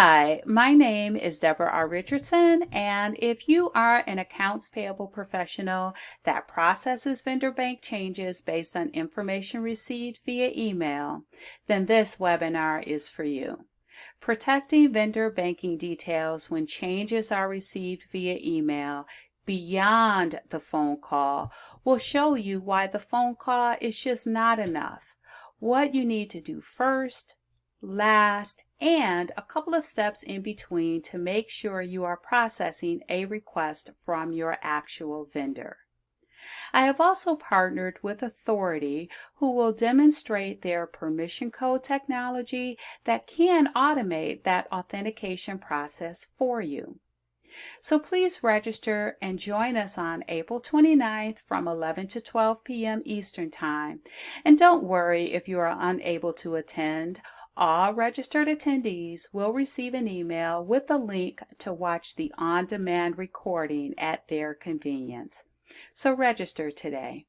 Hi, my name is Deborah R. Richardson, and if you are an accounts payable professional that processes vendor bank changes based on information received via email, then this webinar is for you. Protecting vendor banking details when changes are received via email beyond the phone call will show you why the phone call is just not enough, what you need to do first, last, and a couple of steps in between to make sure you are processing a request from your actual vendor. I have also partnered with Authority, who will demonstrate their permission code technology that can automate that authentication process for you. So please register and join us on April 29th from 11 to 12 p.m. Eastern Time. And don't worry if you are unable to attend. All registered attendees will receive an email with a link to watch the on-demand recording at their convenience. So register today.